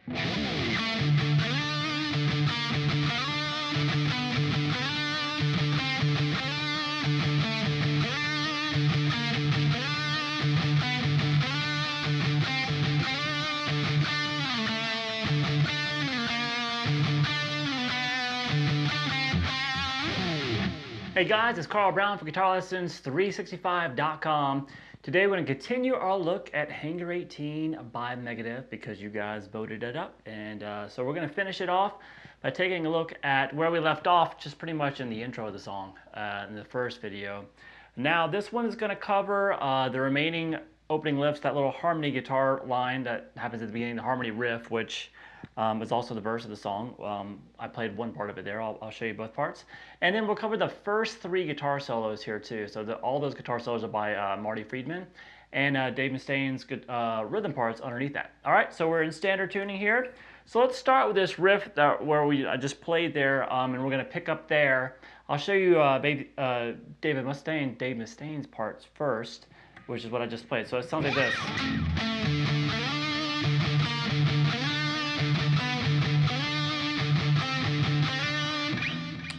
Hey guys, it's Carl Brown for GuitarLessons365.com. Today we're going to continue our look at Hangar 18 by Megadeth because you guys voted it up. And so we're going to finish it off by taking a look at where we left off, just pretty much in the intro of the song in the first video. Now this one is going to cover the remaining opening lifts, that little harmony guitar line that happens at the beginning, the harmony riff, which is also the verse of the song. I played one part of it there. I'll show you both parts. And then we'll cover the first three guitar solos here too. So all those guitar solos are by Marty Friedman and Dave Mustaine's rhythm parts underneath that. All right, so we're in standard tuning here. So let's start with this riff where I just played there, and we're going to pick up there. I'll show you Dave Mustaine's parts first, which is what I just played. So it sounds like this.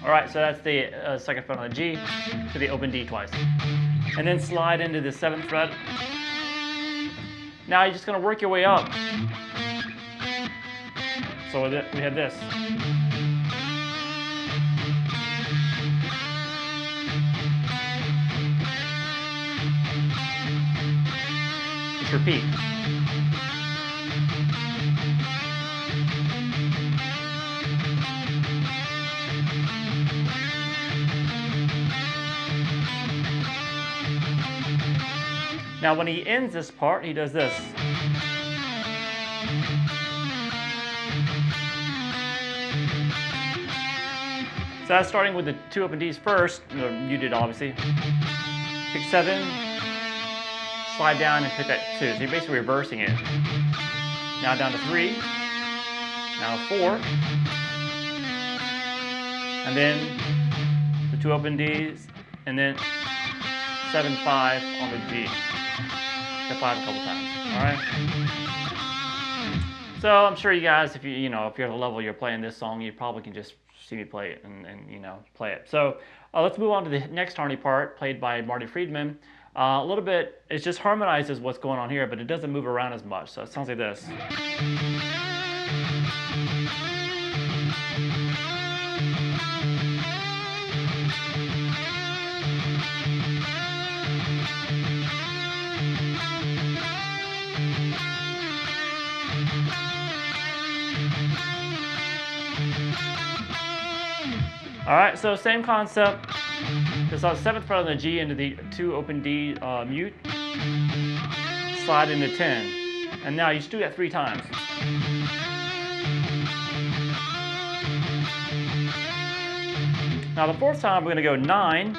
All right, so that's the second fret on the G to the open D twice. And then slide into the 7th fret. Now you're just gonna work your way up. So we have this. Just repeat. Now when he ends this part, he does this. So that's starting with the 2 open Ds first, you did obviously. Pick 7, slide down and pick that 2. So you're basically reversing it. Now down to 3, now 4, and then the 2 open Ds, and then 7, 5 on the G. Hit 5 a couple times. All right. So I'm sure you guys, if you're at the level you're playing this song, you probably can just see me play it and play it. So let's move on to the next harmony part played by Marty Friedman. A little bit, it just harmonizes what's going on here, but it doesn't move around as much. So it sounds like this. All right, so same concept. Just on 7th fret on the G into the 2 open D mute. Slide into 10. And now you just do that 3 times. Now the 4th time we're gonna go 9,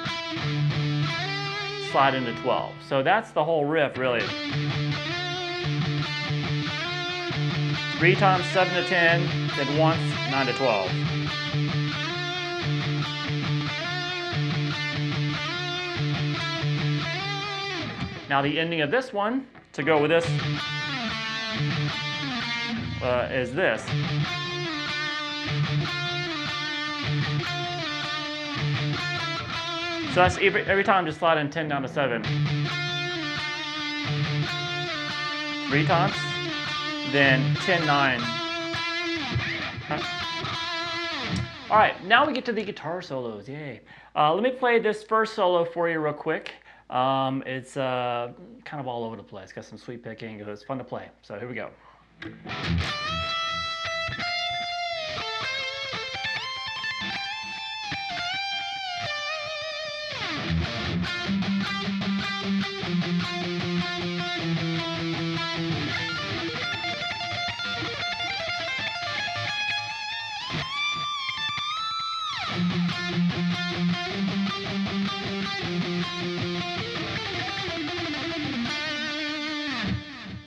slide into 12. So that's the whole riff really. 3 times 7 to 10, then once 9 to 12. Now the ending of this one, to go with this, is this. So that's every time just slide in 10 down to 7. 3 times, then 10, 9. All right, now we get to the guitar solos, yay. Let me play this first solo for you real quick. It's kind of all over the place. Got some sweep picking. It's fun to play. So here we go.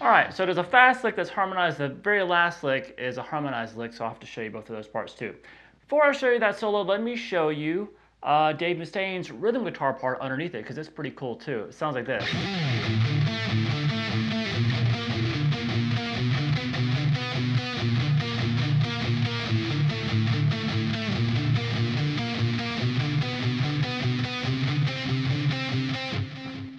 All right, so there's a fast lick that's harmonized. The very last lick is a harmonized lick, so I'll have to show you both of those parts too. Before I show you that solo, let me show you Dave Mustaine's rhythm guitar part underneath it, because it's pretty cool too. It sounds like this.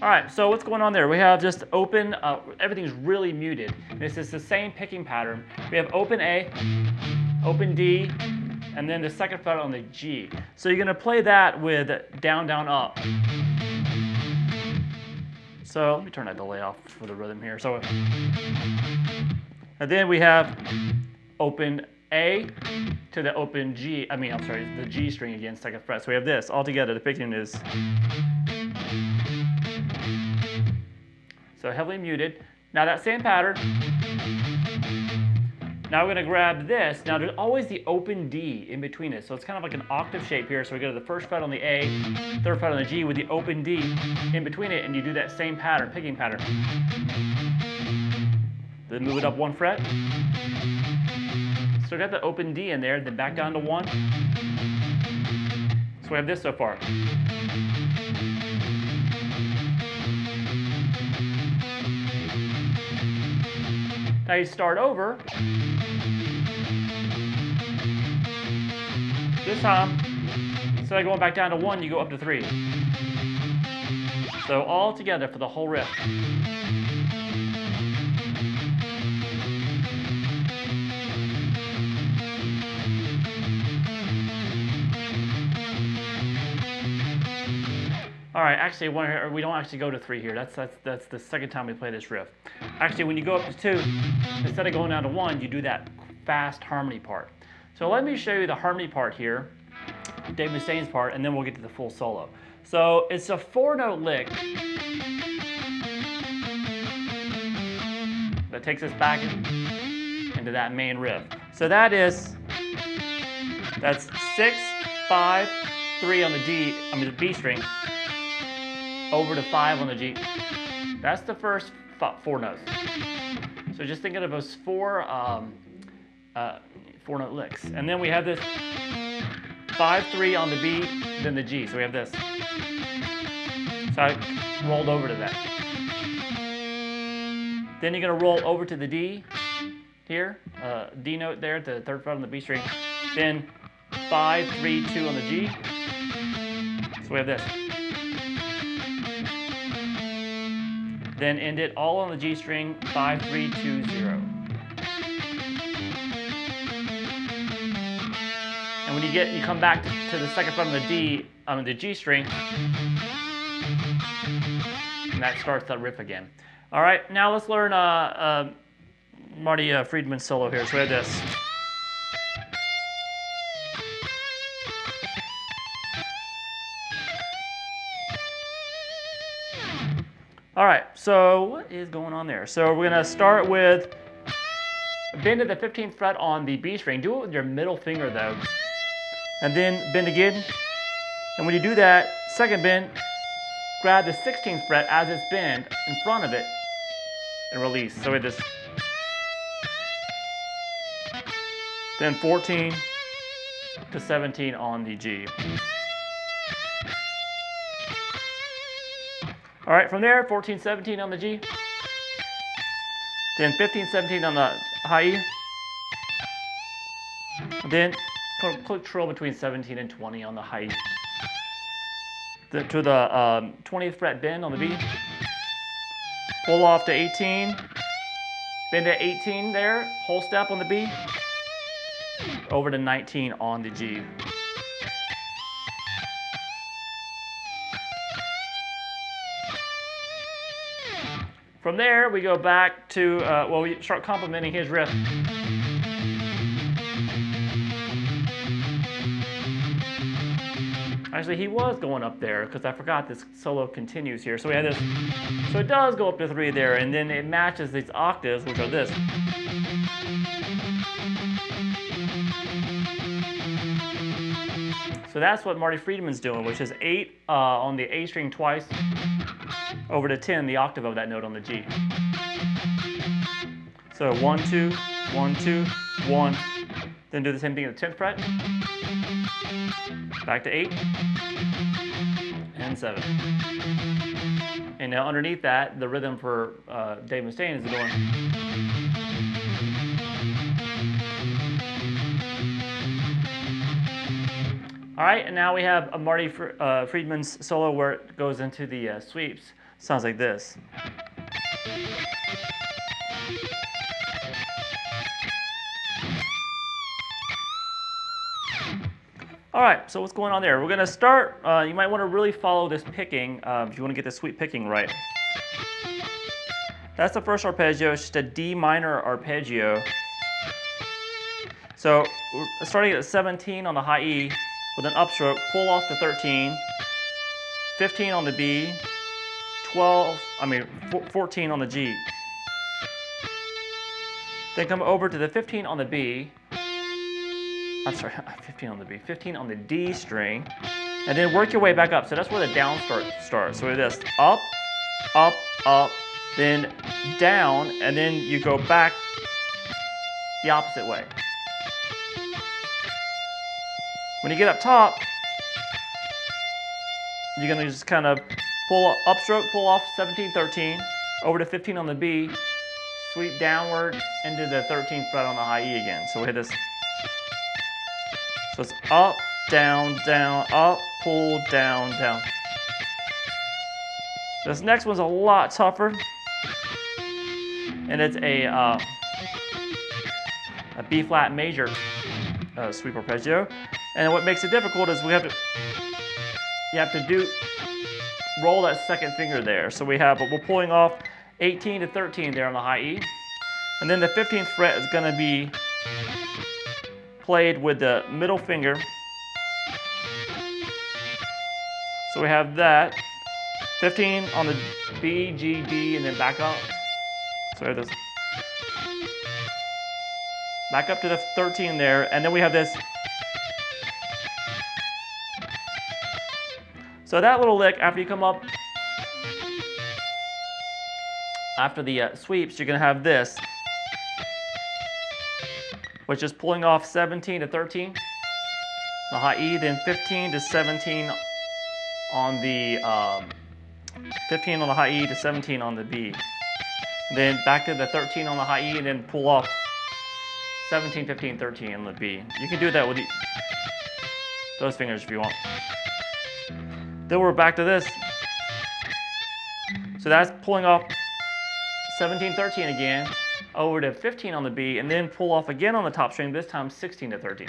All right, so what's going on there? We have just open, everything's really muted. This is the same picking pattern. We have open A, open D, and then the second fret on the G. So you're gonna play that with down, down, up. So let me turn that delay off for the rhythm here. So, and then we have open A to the open G, the G string again, second fret. So we have this all together. The picking is so heavily muted. Now that same pattern. Now we're going to grab this. Now there's always the open D in between it. So it's kind of like an octave shape here. So we go to the first fret on the A, third fret on the G with the open D in between it, and you do that same pattern, picking pattern. Then move it up one fret. So we got the open D in there, then back down to 1. So we have this so far. Now you start over. This time, instead of going back down to 1, you go up to 3. So all together for the whole riff. All right, actually, we don't actually go to 3 here. That's the second time we play this riff. Actually, when you go up to 2, instead of going down to 1, you do that fast harmony part. So let me show you the harmony part here, Dave Mustaine's part, and then we'll get to the full solo. So it's a 4-note lick that takes us back into that main riff. So that's 6, 5, 3 on the B string, over to 5 on the G. That's the first 4 notes. So just thinking of those 4-note licks. And then we have this 5, 3 on the B, then the G. So we have this. So I rolled over to that. Then you're going to roll over to the D here, D note there, the third fret on the B string. Then 5, 3, 2 on the G. So we have this. Then end it all on the G string, 5, 3, 2, 0. And when you come back to the second fret on the G string, and that starts that riff again. All right, now let's learn Marty Friedman solo here. So we have this. All right, so what is going on there? So we're gonna start with bend to the 15th fret on the B string. Do it with your middle finger though. And then bend again. And when you do that, second bend, grab the 16th fret as it's bent in front of it and release. So with this. Then 14 to 17 on the G. All right, from there, 14, 17 on the G. Then 15, 17 on the high E. Then click trill between 17 and 20 on the high E. Then to the 20th fret bend on the B. Pull off to 18. Bend to 18 there, whole step on the B. Over to 19 on the G. From there, we go back to, we start complementing his riff. Actually, he was going up there because I forgot this solo continues here. So we have this, so it does go up to 3 there, and then it matches these octaves, which are this. So that's what Marty Friedman's doing, which is 8 on the A string twice, over to 10, the octave of that note on the G. So 1, 2, 1, 2, 1. Then do the same thing at the 10th fret. Back to 8. And 7. And now underneath that, the rhythm for Dave Mustaine is going. All right, and now we have a Marty Friedman's solo where it goes into the sweeps. Sounds like this. All right, so what's going on there? We're gonna start, you might wanna really follow this picking if you wanna get the sweep picking right. That's the first arpeggio, it's just a D minor arpeggio. So we're starting at 17 on the high E with an upstroke, pull off the 13, 15 on the B, 14 on the G. Then come over to the 15 on the B, I'm sorry, 15 on the B, 15 on the D string, and then work your way back up. So that's where the downstroke starts. So this up, up, up, then down, and then you go back the opposite way. When you get up top, you're gonna just kind of pull upstroke, pull off 17, 13, over to 15 on the B, sweep downward into the 13th fret on the high E again. So we hit this. So it's up, down, down, up, pull, down, down. This next one's a lot tougher, and it's a B flat major sweep arpeggio. And what makes it difficult is you have to roll that second finger there. So we're pulling off 18 to 13 there on the high E, and then the 15th fret is going to be played with the middle finger. So we have that 15 on the B, G, D, and then back up. So we have this back up to the 13 there, and then we have this. So that little lick, after you come up, after the sweeps, you're gonna have this, which is pulling off 17 to 13, the high E, then 15 to 17 on the 15 on the high E to 17 on the B, and then back to the 13 on the high E, and then pull off 17, 15, 13 on the B. You can do that with those fingers if you want. Then we're back to this. So that's pulling off 17, 13 again, over to 15 on the B, and then pull off again on the top string, this time 16 to 13.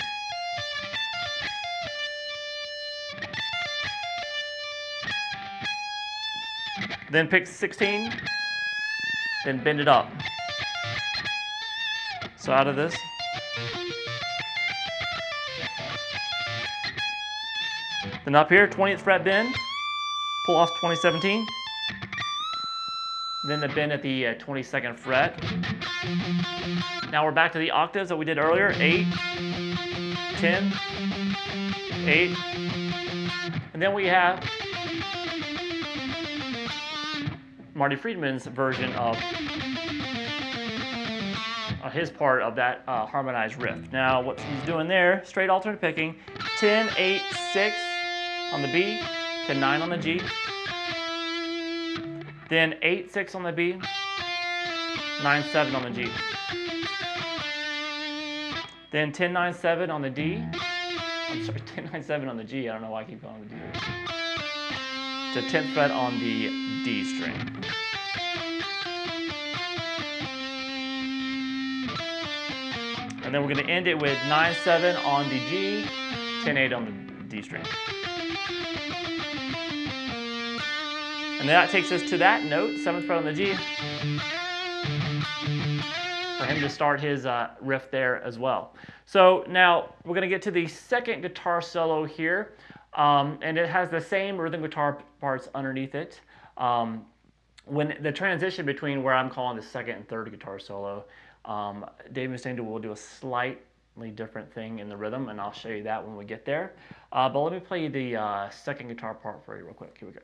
Then pick 16, then bend it up. So out of this. Then up here, 20th fret bend, pull off 2017. Then the bend at the 22nd fret. Now we're back to the octaves that we did earlier, 8, 10, 8. And then we have Marty Friedman's version of his part of that harmonized riff. Now what he's doing there, straight alternate picking, 10, 8, 6 on the B, to 9 on the G, then 8, 6 on the B, 9, 7 on the G, then 10, 9, 7 on the D, I'm sorry, 10, 9, 7 on the G, I don't know why I keep going with the D, to 10th fret on the D string. And then we're going to end it with 9, 7 on the G, 10, 8 on the D string. And that takes us to that note, 7th fret on the G, for him to start his riff there as well. So now we're going to get to the second guitar solo here, and it has the same rhythm guitar parts underneath it. When the transition between where I'm calling the second and third guitar solo, Dave Mustaine will do a slightly different thing in the rhythm, and I'll show you that when we get there. But let me play you the second guitar part for you real quick. Here we go.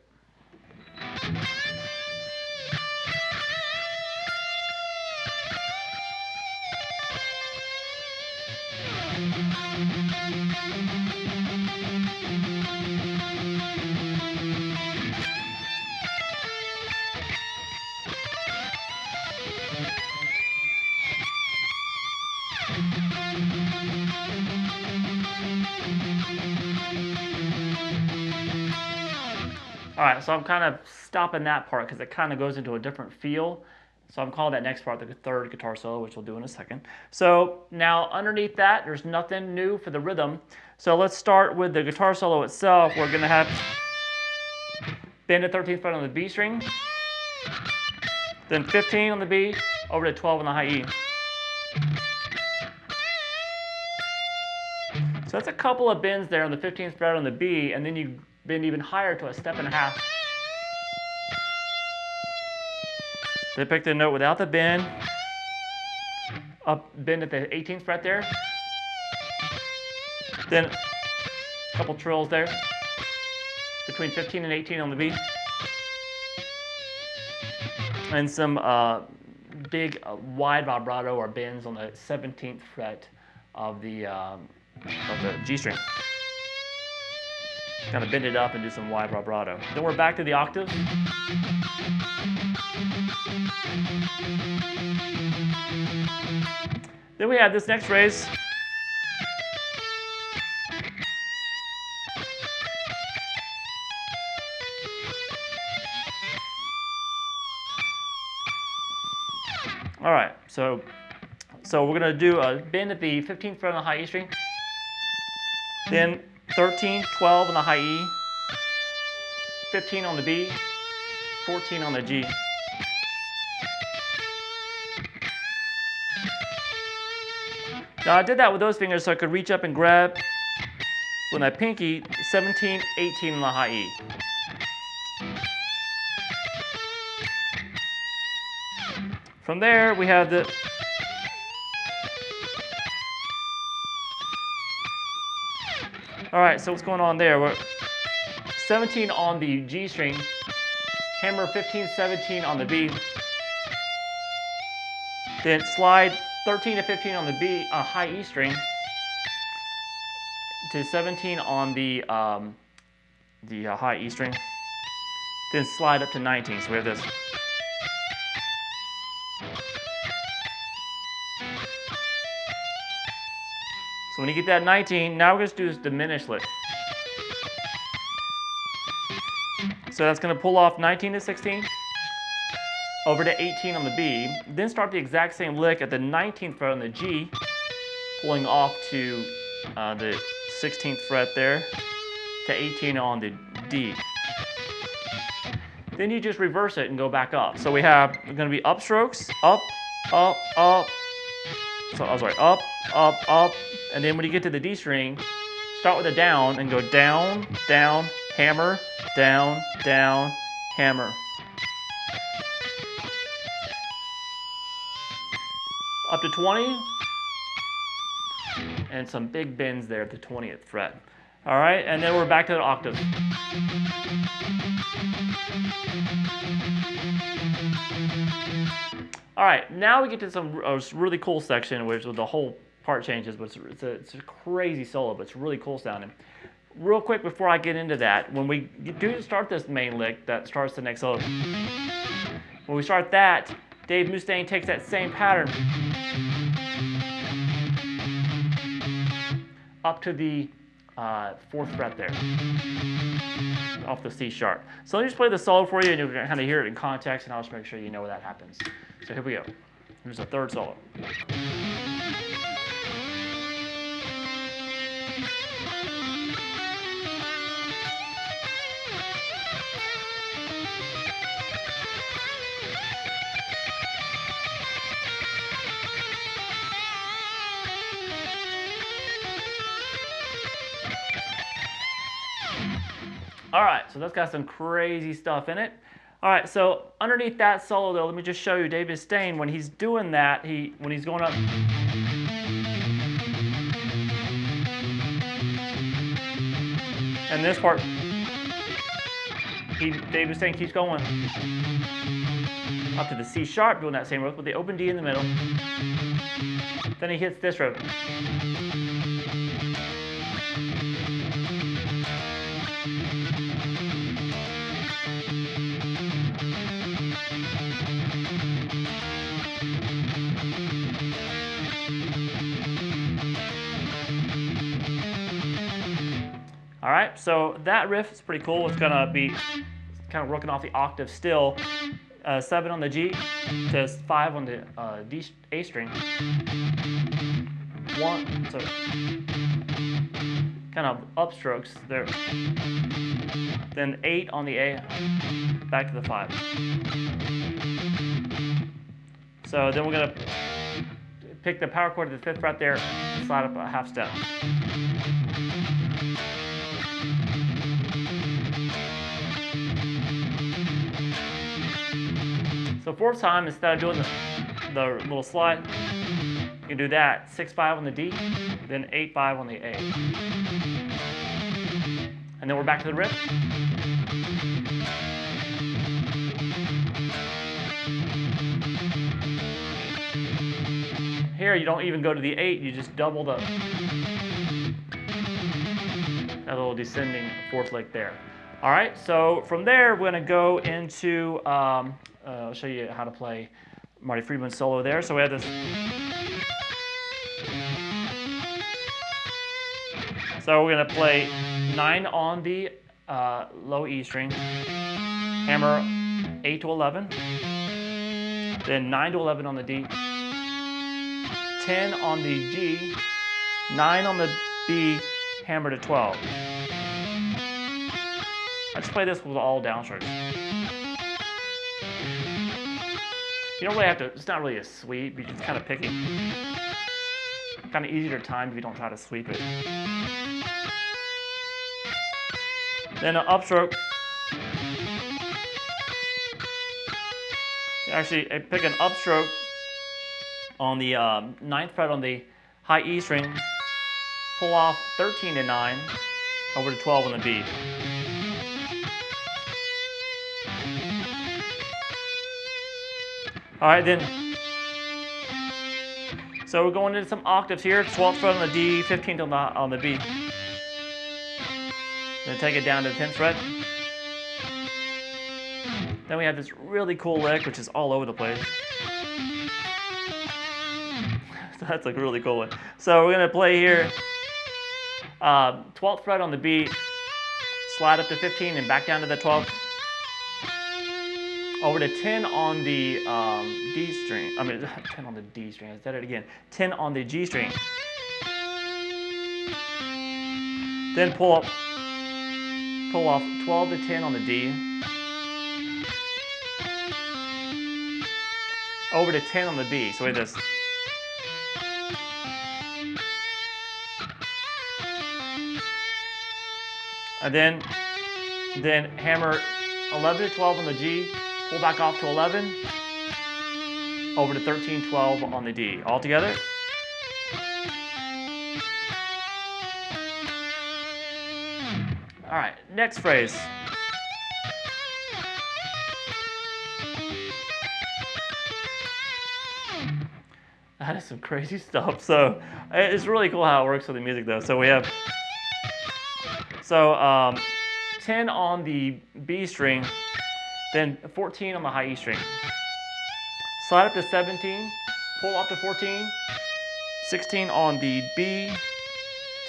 All right, so I'm kind of stopping that part because it kind of goes into a different feel. So I'm calling that next part the third guitar solo, which we'll do in a second. So now underneath that, there's nothing new for the rhythm. So let's start with the guitar solo itself. We're gonna have bend the 13th fret on the B string, then 15 on the B, over to 12 on the high E. So that's a couple of bends there on the 15th fret on the B, and then you bend even higher to a step and a half. Then pick the note without the bend, up bend at the 18th fret there, then a couple trills there, between 15 and 18 on the B, and some big wide vibrato or bends on the 17th fret of the G string. Kind of bend it up and do some wide vibrato. Then we're back to the octave. Then we have this next phrase. All right, so we're gonna do a bend at the 15th fret on the high E string, then 13, 12 on the high E, 15 on the B, 14 on the G. Now I did that with those fingers so I could reach up and grab with my pinky 17, 18 on the high E. From there we have the all right, so what's going on there? We're 17 on the G string, hammer 15, 17 on the B, then slide 13 to 15 on the B, high E string, to 17 on the high E string, then slide up to 19. So we have this. So when you get that 19, now we're going to do this diminished lick. So that's going to pull off 19 to 16, over to 18 on the B, then start the exact same lick at the 19th fret on the G, pulling off to the 16th fret there, to 18 on the D. Then you just reverse it and go back up. So we're going to be upstrokes, up, up, up. So I'm sorry, up, up, up, and then when you get to the D string, start with a down and go down, down, hammer, down, down, hammer. Up to 20, and some big bends there at the 20th fret. All right, and then we're back to the octave. All right, now we get to some really cool section, which the whole part changes, but it's a crazy solo, but it's really cool sounding. Real quick before I get into that, when we do start this main lick that starts the next solo, when we start that, Dave Mustaine takes that same pattern up to the 4th fret there, off the C sharp. So let me just play the solo for you, and you'll kind of hear it in context, and I'll just make sure you know where that happens. So here we go. Here's the third solo. All right, so that's got some crazy stuff in it. All right, so underneath that solo though, let me just show you Dave Mustaine, when he's doing that, when he's going up, and this part, Dave Mustaine keeps going up to the C sharp, doing that same riff with the open D in the middle. Then he hits this riff. All right, so that riff is pretty cool. It's gonna be kind of working off the octave still. 7 on the G to 5 on the A string. 1, so kind of upstrokes there. Then 8 on the A, back to the 5. So then we're gonna pick the power chord to the 5th fret there, slide up a half step. So 4th time, instead of doing the little slide, you can do that 6-5 on the D, then 8-5 on the A. And then we're back to the riff. Here you don't even go to the 8, you just double that little descending 4th lick there. All right, so from there we're going to go into, I'll show you how to play Marty Friedman solo there. So we have this. So we're going to play 9 on the low E string, hammer 8 to 11, then 9 to 11 on the D, 10 on the G, 9 on the B, hammer to 12. Let's play this with all downstrokes. You don't really have to, it's not really a sweep, you're just kind of picking. Kind of easier to time if you don't try to sweep it. Then an upstroke. Actually, I pick an upstroke on the 9th fret on the high E string, pull off 13 to 9, over to 12 on the B. All right, then, so we're going into some octaves here. 12th fret on the D, 15th on the B. Then take it down to the 10th fret. Then we have this really cool lick, which is all over the place. So that's a really cool one. So we're gonna play here, 12th fret on the B, slide up to 15 and back down to the 12th. Over to 10 on the D string. I mean, 10 on the D string. I said it again. 10 on the G string. Then pull off 12 to 10 on the D. Over to 10 on the B. So we have this. And then hammer 11 to 12 on the G. Pull back off to 11, over to 13, 12 on the D. All together. All right, next phrase. That is some crazy stuff. So it's really cool how it works with the music though. So we have, 10 on the B string, then 14 on the high E string. Slide up to 17, pull off to 14, 16 on the B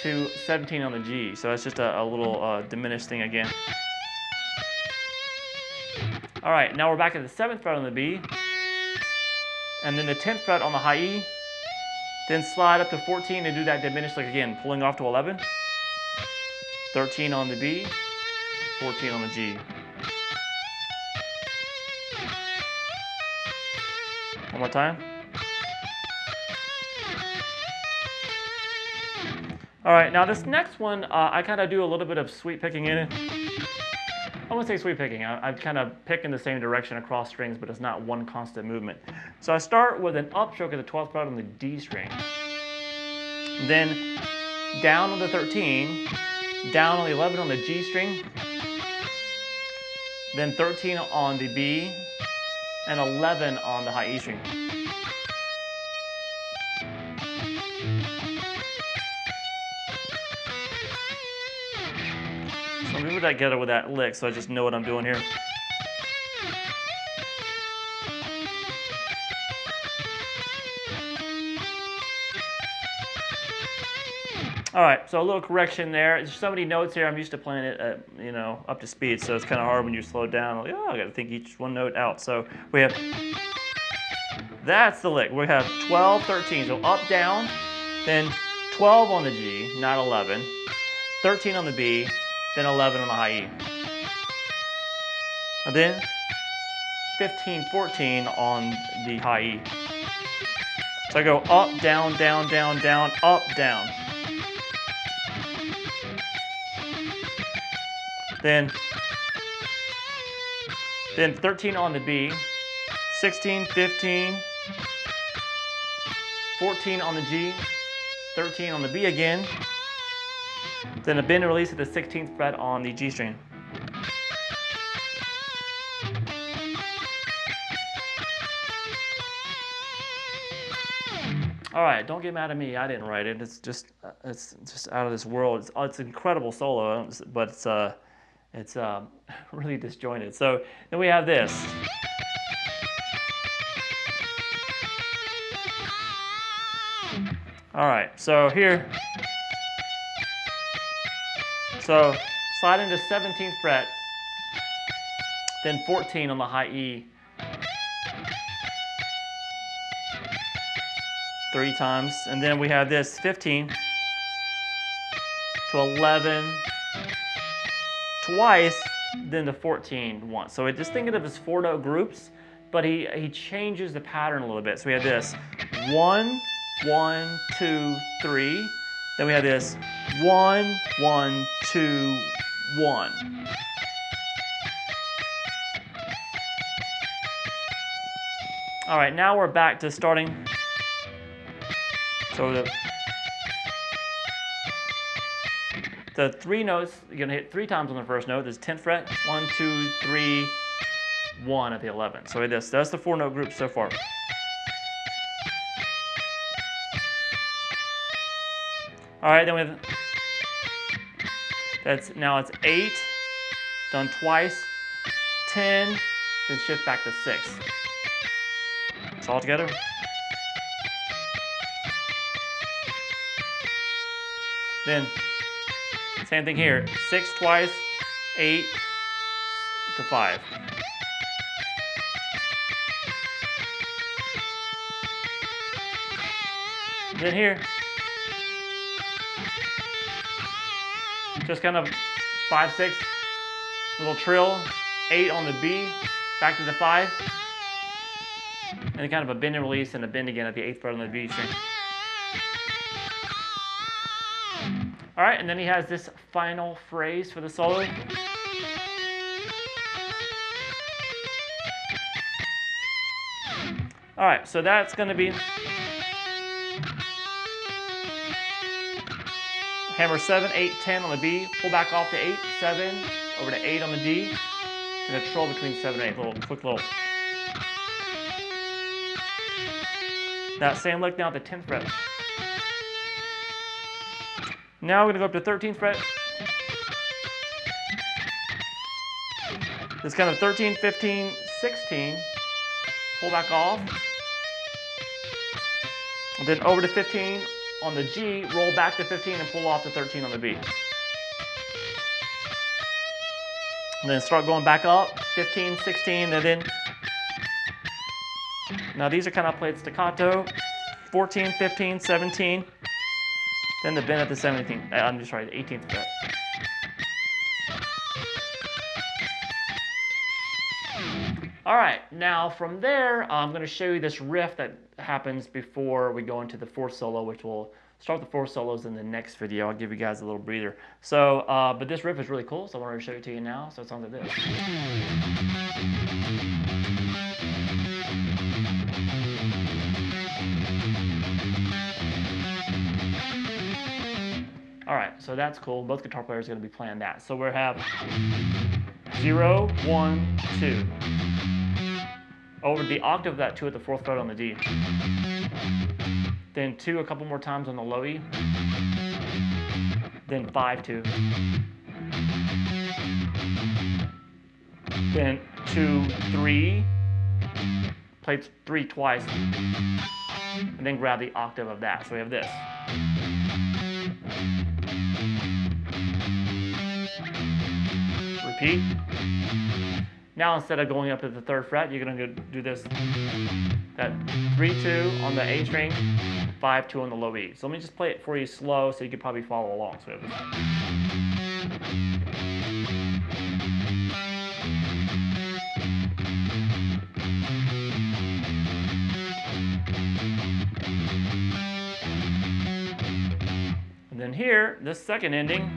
to 17 on the G. So that's just a little diminished thing again. All right, now we're back at the 7th fret on the B, and then the 10th fret on the high E, then slide up to 14 and do that diminished lick again, pulling off to 11, 13 on the B, 14 on the G. One more time. All right, now this next one, I kind of do a little bit of sweep picking in it. I wouldn't say sweep picking. I kind of pick in the same direction across strings, but it's not one constant movement. So I start with an upstroke at the 12th fret on the D string. Then down on the 13, down on the 11 on the G string, then 13 on the B, and 11 on the high E string. So we put that together with that lick so I just know what I'm doing here. All right, so a little correction there. There's so many notes here. I'm used to playing it at, you know, up to speed, so it's kind of hard when you slow down. Like, oh, I got to think each one note out. So we have, that's the lick. We have 12, 13. So up, down, then 12 on the G, not 11. 13 on the B, then 11 on the high E. And then 15, 14 on the high E. So I go up, down, down, down, down, up, down. Then 13 on the B, 16, 15, 14 on the G, 13 on the B again, then a bend and release at the 16th fret on the G string. All right, don't get mad at me. I didn't write it. It's just out of this world. It's an incredible solo, but it's really disjointed. So then we have this. All right, so here, so slide into 17th fret, then 14 on the high E. 3 times, and then we have this 15 to 11 twice, then the 14 once. So just think of it as 4-note groups, but he changes the pattern a little bit. So we have this 1, 1, 2, 3. Then we have this 1, 1, 2, 1. All right, now we're back to starting. So the 3 notes, you're gonna hit 3 times on the first note. There's 10th fret, 1, 2, 3, 1 at the 11th. So that's the 4-note group so far. All right, then we have, now it's 8, done twice, 10, then shift back to 6. It's all together. Then, same thing here, 6 twice, 8 to 5. Then here, just kind of 5, 6, little trill, 8 on the B, back to the 5, and kind of a bend and release and a bend again at the 8th fret on the B string. All right, and then he has this final phrase for the solo. All right, so that's going to be hammer 7, 8, 10 on the B, pull back off to 8, 7, over to 8 on the D, and a trill between 7 and 8, quick little. That same lick now at the 10th fret. Now we're going to go up to 13th fret. This kind of 13, 15, 16. Pull back off. And then over to 15 on the G, roll back to 15 and pull off to 13 on the B. And then start going back up, 15, 16, and then. Now these are kind of played staccato. 14, 15, 17. Then the bend at the 17th, I'm just sorry, the 18th fret. All right, now from there, I'm going to show you this riff that happens before we go into the 4th solo, which will start the 4 solos in the next video. I'll give you guys a little breather. So, but this riff is really cool, so I wanted to show it to you now. So it sounds like this. All right, so that's cool. Both guitar players are going to be playing that. So we have 0, 1, 2. Over the octave of that 2 at the 4th fret on the D. Then 2 a couple more times on the low E. Then 5, 2. Then 2, 3. Played 3 twice. And then grab the octave of that. So we have this. repeat. Now instead of going up to the 3rd fret, you're going to do this, that 3-2 on the A string, 5-2 on the low E. So let me just play it for you slow so you can probably follow along. So we have this. And then here, this second ending,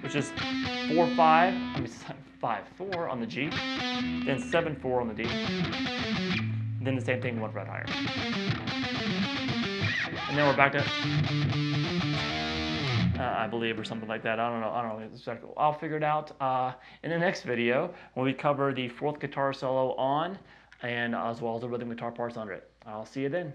which is 4-5, I mean 5-4 on the G, then 7-4 on the D, then the same thing 1 fret higher. And then we're back to, I believe, or something like that. I don't know exactly. I'll figure it out in the next video when we cover the 4th guitar solo on, and as well as the rhythm guitar parts under it. I'll see you then.